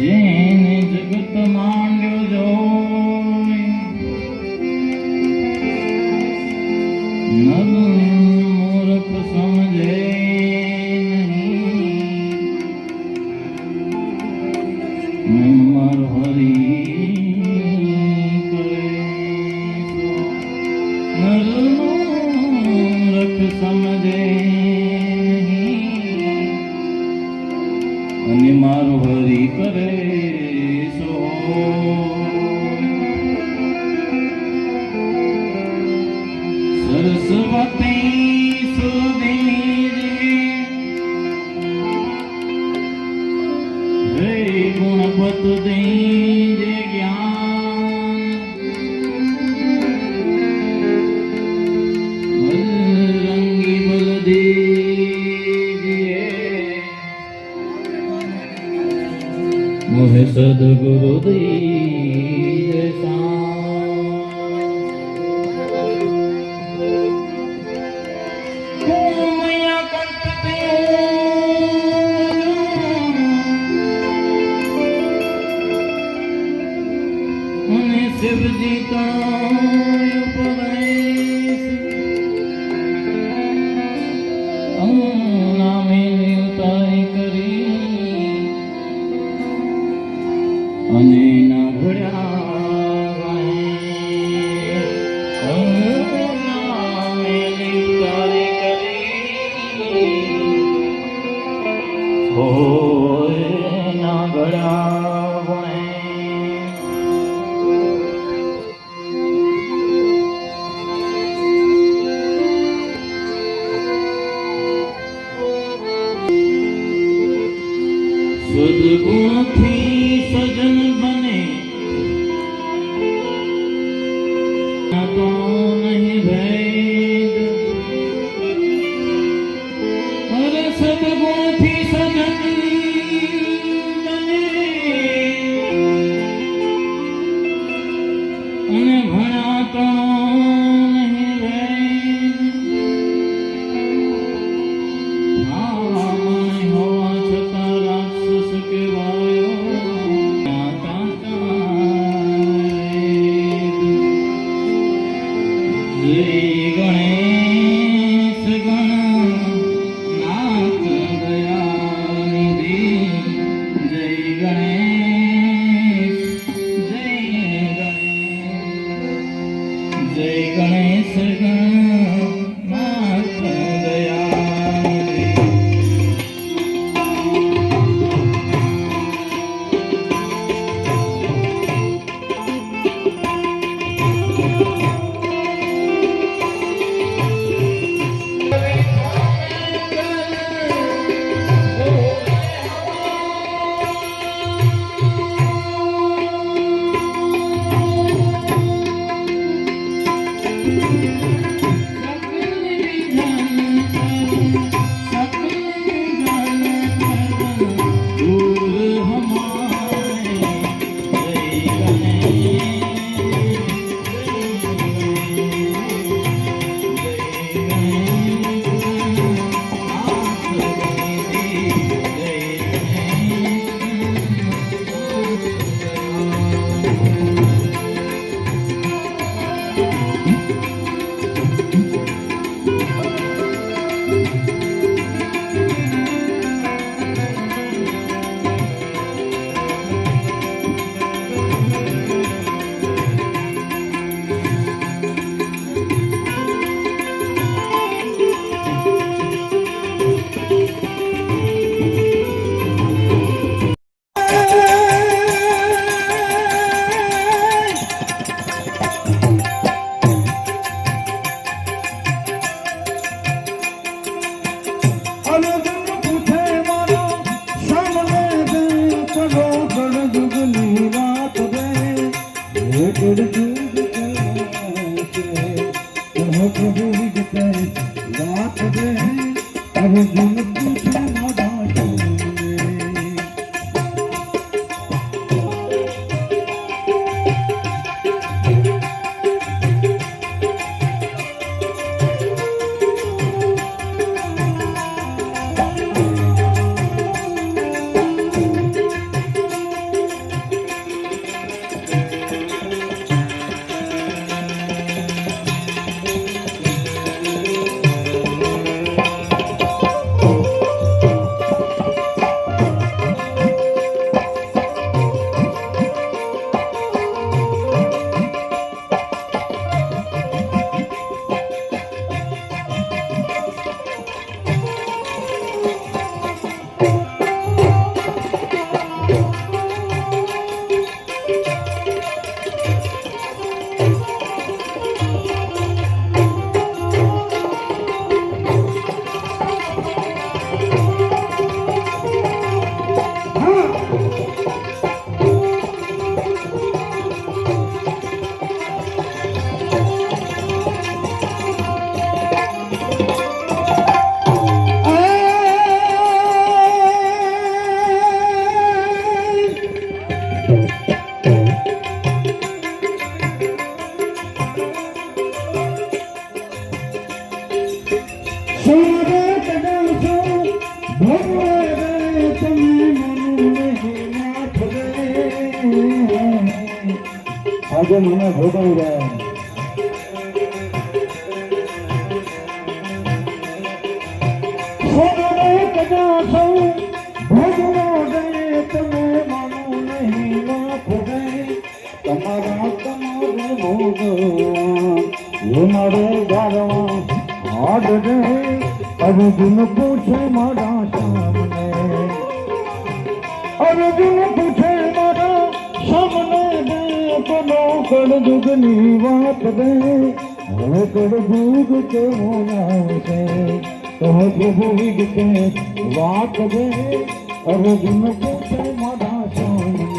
જેને જગત માંડ્યો જોય નર મૂર્ખ સમજે નહીં નંબર હરી કરે નર મૂર્ખ સમજે અને મારો હરી કરે સો સરસ્વતી સુદેવી હે ગુણપત દે જે જ્ઞાન રંગી બલદેવીએ મોહે સદગુરુ દઈ શિવજી કાય ઉપદેશ નામે ઉતારી કરી અને ના ઘડ્યા નામે ઉતારી કરી હોય ના ઘડ્યા સદગુણથી સજન બને તો નહીં ભેદ અરે સદગુણથી સજન બને અને ભણા તો નહીં ભેદ હોવા છતાં રાક્ષસ કહેવાયો જય ગણેશ ગણનાથ દયાનિધિ જય ગણેશ જય ગણેશ ગણનાથ દયાનિધિ આજે મને ભોગવી રહ્યા કદા સૌ ભોગવો દે તમે માનો નહીં લાખ દે તમારા તમારે ભોગવા મારે ગારવા હાડ દે અર્જુન પૂછે મારા સામને અર્જુન પૂછે મારા સામને દે કોનો કળજુગની વાત દે હવે કળજુગ કેવો આવશે તો પ્રભુ વિગતે વાત દે અર્જુન પૂછે મારા સામને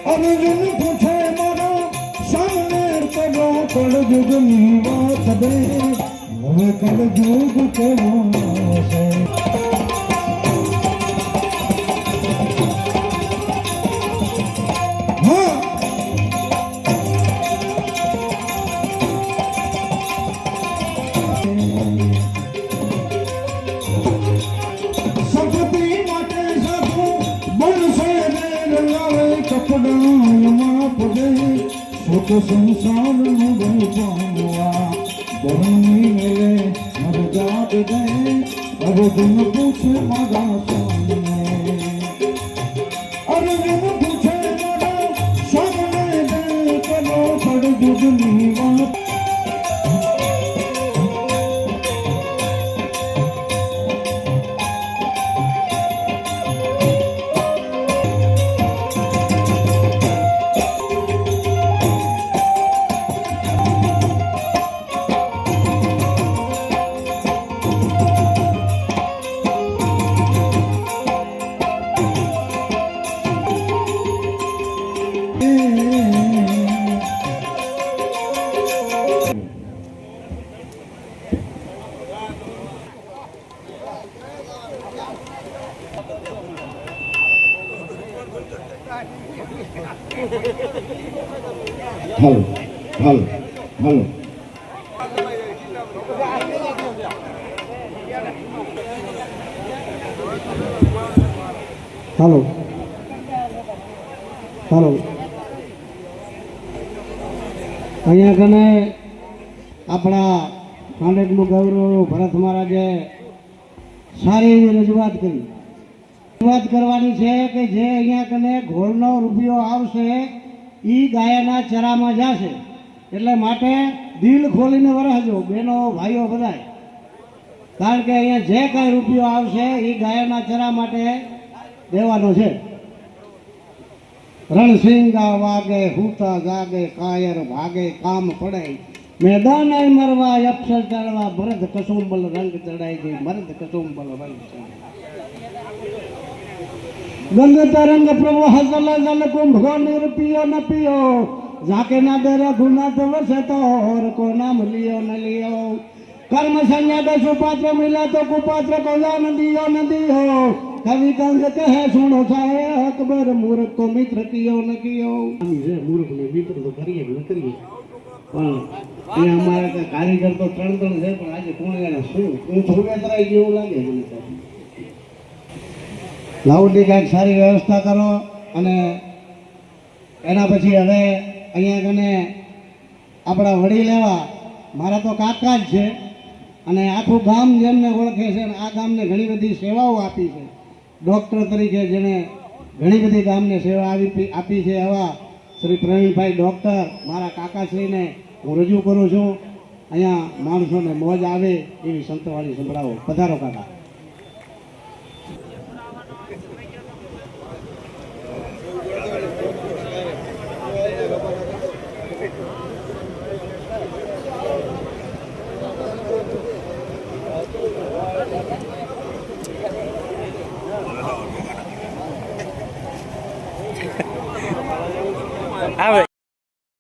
અર્જુન પૂછે મારા સામને કરો કળજુગની વાત દે હવે કળજુગ કેવો છે સંસાર નું પામવા બહની મેલે મર જાત દે અર્જુન પૂછે મારા સામને અર્જુન પૂછે મારા સામને દે કરો કળજુગની વાત હાલો હાલો હાલો હાલો હાલો અહીંયા કને આપણા ખાંડેકનું ગૌરવ ભરત મહારાજે સારી એવી રજૂઆત કરી રજૂઆત કરવાની છે કે જે અહીંયા કને ઘોડનો રૂપિયો આવશે એ ગાયના ચરામાં જશે એટલે માટે દિલ ખોલીને વરસજો બહેનો ભાઈઓ બધાય કારણ કે અહીંયા જે કાંઈ રૂપિયો આવશે એ ગાયના ચરા માટે દેવાનો છે રણસિંગા વાગે હુતા જાગે કાયર ભાગે કામ પડે મેદાન મરવા અક્ષર ચડવા ભરત કસુંબલ રંગ ચડાઈ ગઈ મરદ કસુંબલ રંગ ગંગ તરંગ પ્રવાહ જલ જલ કુંભ નિર્પિયો ન પિયો जाके ना दर गुनात वसे तो और को नाम लियो न लियो कर्म संज्ञा सुपात्र मिला तो कुपात्र को न दियो कवि कंग कहे सुनो साहे अकबर मूर्ख को मित्र कियो न कियो मूर्ख ने मित्र तो करिए न करिए પણ એ અમારા કારીગર તો ત્રણ છે પણ આજે કોણ જાણે શું હું થોડે તરાઈ જેવું લાગે મને લાઉડની કાંઈક સારી વ્યવસ્થા કરો અને એના પછી હવે અહીંયા કને આપણા વડીલ એવા મારા તો કાકા જ છે અને આખું ગામ જેમને ઓળખે છે અને આ ગામને ઘણી બધી સેવાઓ આપી છે ડૉક્ટર તરીકે જેણે ઘણી બધી ગામને સેવા આપી છે એવા શ્રી પ્રવીણભાઈ ડૉક્ટર મારા કાકાશ્રીને હું રજૂ કરું છું અહીંયા માણસોને મોજ આવે એવી સંતવાણી સંભળાવો પધારો કાકા આવે